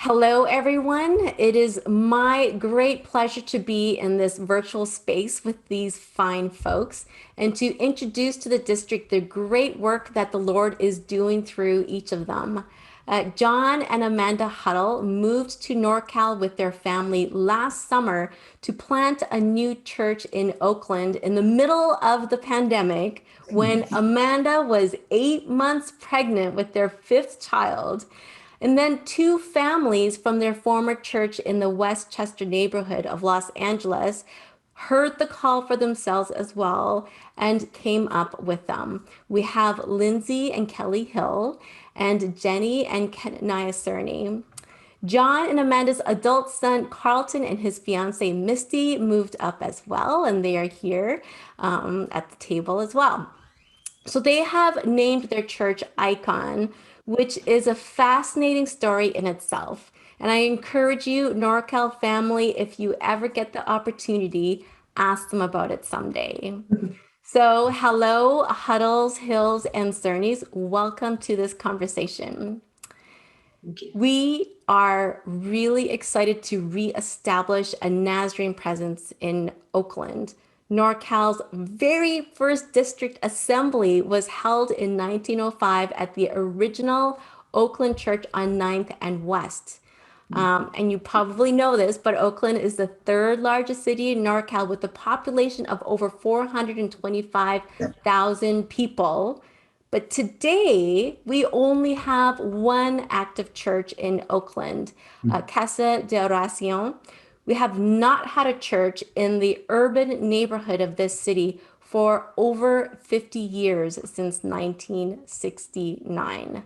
Hello, everyone. It is my great pleasure to be in this virtual space with these fine folks and to introduce to the district the great work that the Lord is doing through each of them. John and Amanda Huddle moved to NorCal with their family last summer to plant a new church in Oakland in the middle of the pandemic when Amanda was 8 months pregnant with their fifth child. And then two families from their former church in the Westchester neighborhood of Los Angeles heard the call for themselves as well and came up with them. We have Lindsay and Kelly Hill and Jenny and Kenaya Cerny. John and Amanda's adult son, Carlton, and his fiancee, Misty, moved up as well, and they are here at the table as well. So they have named their church Icon, which is a fascinating story in itself. And I encourage you, NorCal family, if you ever get the opportunity, ask them about it someday. So, hello, Huddles, Hills, and Cernies. Welcome to this conversation. Thank you. We are really excited to reestablish a Nazarene presence in Oakland. NorCal's very first district assembly was held in 1905 at the original Oakland Church on 9th and West. And you probably know this, but Oakland is the third largest city in NorCal with a population of over 425,000 people. But today, we only have one active church in Oakland, Casa de Oración. We have not had a church in the urban neighborhood of this city for over 50 years since 1969.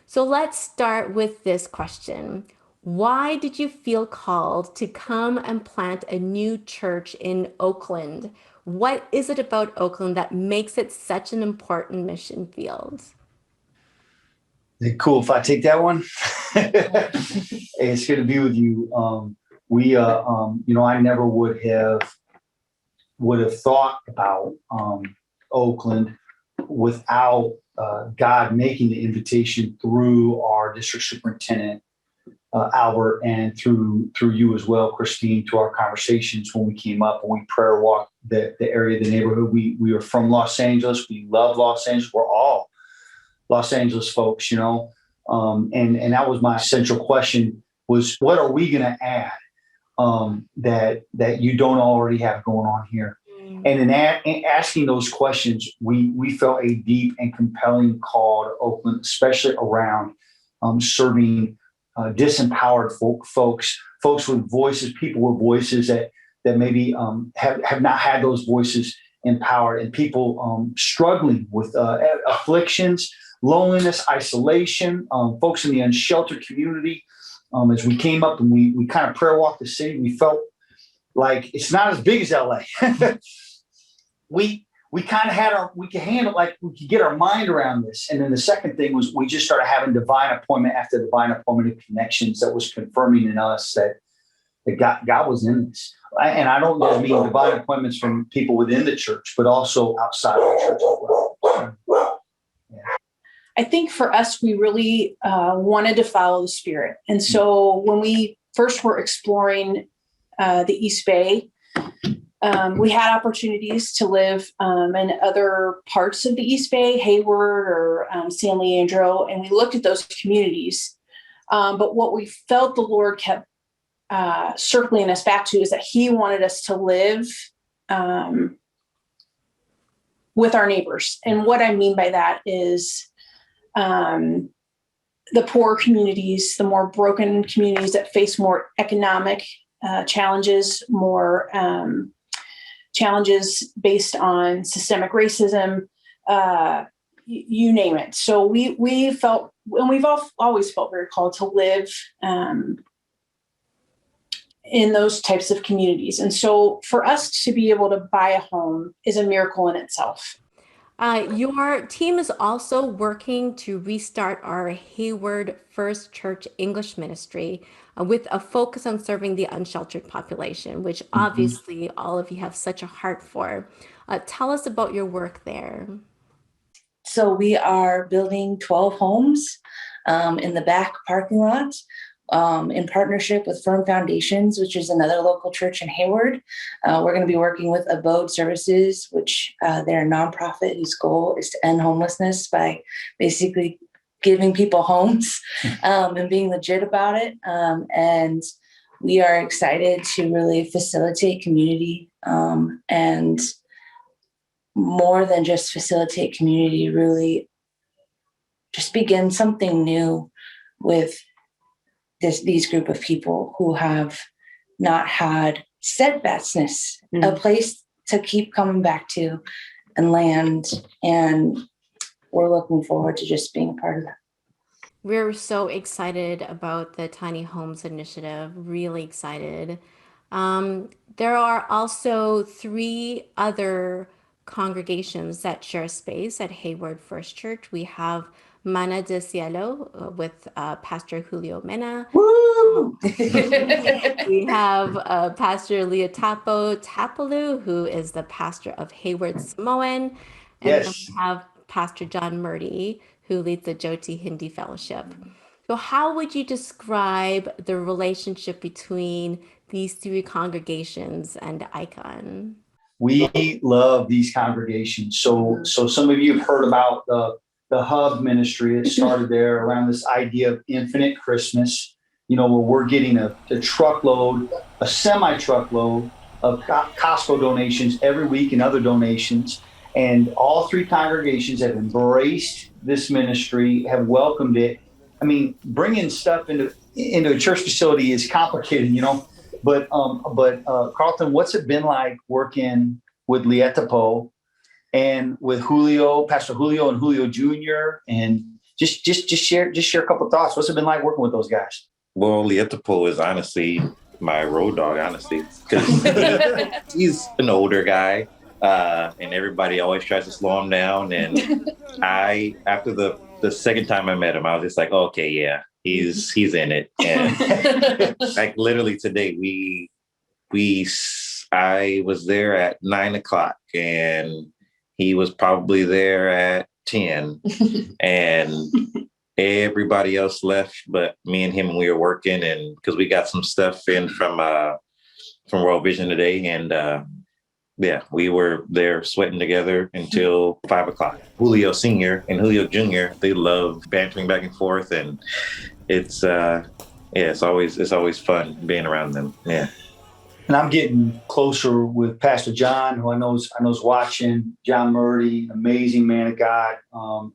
So let's start with this question. Why did you feel called to come and plant a new church in Oakland? What is it about Oakland that makes it such an important mission field? Is it cool if I take that one? Hey, it's good to be with you. I never would have thought about Oakland without God making the invitation through our district superintendent, Albert, and through you as well, Christine, to our conversations when we came up and we prayer walked the area, the neighborhood. We are from Los Angeles. We love Los Angeles. We're all Los Angeles folks, and that was my central question: was what are we going to add that you don't already have going on here? And in asking those questions, we felt a deep and compelling call to Oakland, especially around serving disempowered folks with voices, people with voices that maybe have not had those voices empowered, and people struggling with afflictions, loneliness, isolation, folks in the unsheltered community. As we came up and we kind of prayer walked the city, we felt like it's not as big as LA. we kind of we could handle, like, we could get our mind around this. And then the second thing was we just started having divine appointment after divine appointment of connections that was confirming in us that God was in this. And I don't just mean divine appointments from people within the church, but also outside of the church as well. Yeah. I think for us, we really wanted to follow the Spirit. And so when we first were exploring the East Bay, we had opportunities to live in other parts of the East Bay, Hayward or San Leandro, and we looked at those communities. But what we felt the Lord kept circling us back to is that He wanted us to live with our neighbors. And what I mean by that is the poor communities, the more broken communities that face more economic challenges, more challenges based on systemic racism, you name it. So we felt, and we've always felt very called to live in those types of communities. And so for us to be able to buy a home is a miracle in itself. Your team is also working to restart our Hayward First Church English ministry with a focus on serving the unsheltered population, which obviously all of you have such a heart for. Tell us about your work there. So we are building 12 homes in the back parking lot in partnership with Firm Foundations, which is another local church in Hayward. We're going to be working with Abode Services, which they're a nonprofit whose goal is to end homelessness by basically giving people homes and being legit about it. And we are excited to really facilitate community and more than just facilitate community, really just begin something new with these group of people who have not had steadfastness, a place to keep coming back to and land. And we're looking forward to just being a part of that. We're so excited about the Tiny Homes Initiative, really excited. There are also 3 other congregations that share space at Hayward First Church. We have Mana de Cielo with Pastor Julio Mena. Woo! We have Pastor Leotapo Tapalu, who is the pastor of Hayward Samoan. And then Yes. we have Pastor John Murdy, who leads the Jyoti Hindi Fellowship. So how would you describe the relationship between these 3 congregations and Icon? We love these congregations. So some of you have heard about the Hub ministry. It started there around this idea of infinite Christmas, where we're getting a truckload, a semi-truckload of Costco donations every week and other donations. And all 3 congregations have embraced this ministry, have welcomed it. I mean, bringing stuff into a church facility is complicated, But Carlton, what's it been like working with Lietapo and with Julio, Pastor Julio and Julio Jr. and just share a couple of thoughts. What's it been like working with those guys? Well, Lietapo is honestly my road dog, honestly, because he's an older guy, and everybody always tries to slow him down. And after the second time I met him, I was just like, oh, okay, yeah. He's in it. And like literally today, I was there at 9:00 and he was probably there at 10 and everybody else left, but me and him, we were working and because we got some stuff in from World Vision today. And yeah, we were there sweating together until 5:00. Julio Sr. and Julio Jr., they love bantering back and forth, and it's always fun being around them. Yeah. And I'm getting closer with Pastor John, who I know is watching. John Murdy, amazing man of God,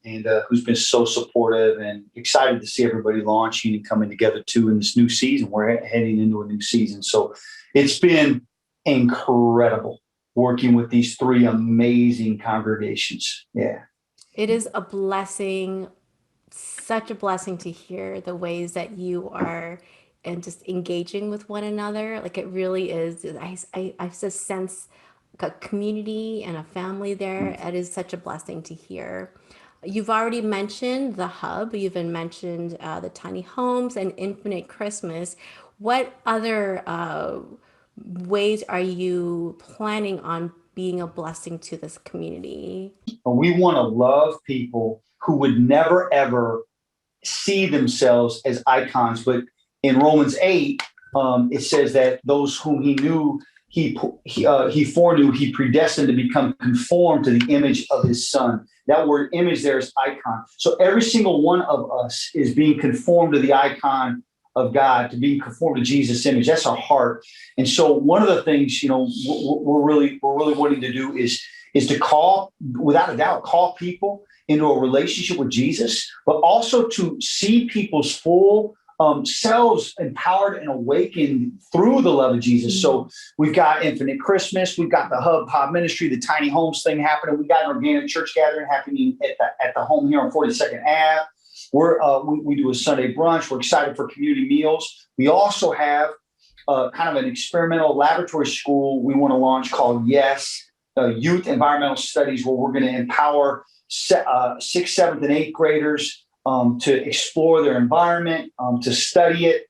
and who's been so supportive, and excited to see everybody launching and coming together too in this new season. We're heading into a new season, so it's been incredible working with these 3 amazing congregations. Yeah. It is a blessing, such a blessing to hear the ways that you are and just engaging with one another. Like it really is. I just sense a community and a family there. It is such a blessing to hear. You've already mentioned the Hub. You've even mentioned the Tiny Homes and Infinite Christmas. What other ways are you planning on being a blessing to this community? We want to love people who would never, ever see themselves as icons. But in Romans 8, it says that those whom he knew, he foreknew, he predestined to become conformed to the image of his son. That word image there is icon. So every single one of us is being conformed to the icon of God, to being conformed to Jesus' image. That's our heart. And so one of the things, we're really wanting to do is to call, without a doubt, call people into a relationship with Jesus, but also to see people's full selves empowered and awakened through the love of Jesus. So we've got Infinite Christmas, we've got the Hub Pod Ministry, the Tiny Homes thing happening. We got an organic church gathering happening at the home here on 42nd Ave. We do a Sunday brunch. We're excited for community meals. We also have kind of an experimental laboratory school we want to launch called YES, Youth Environmental Studies, where we're going to empower 6th, 7th, and 8th graders to explore their environment, to study it,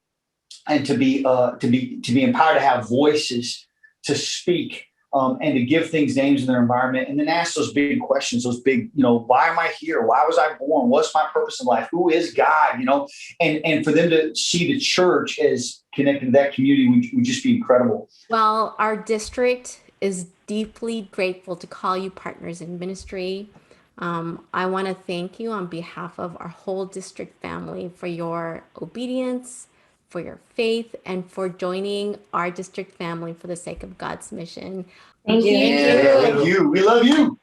and to be empowered to have voices to speak and to give things names in their environment, and then ask those big questions, those big, why am I here? Why was I born? What's my purpose in life? Who is God? And for them to see the church as connected to that community would just be incredible. Well, our district is deeply grateful to call you partners in ministry. I want to thank you on behalf of our whole district family for your obedience, for your faith, and for joining our district family for the sake of God's mission. Thank you. Thank you. We love you.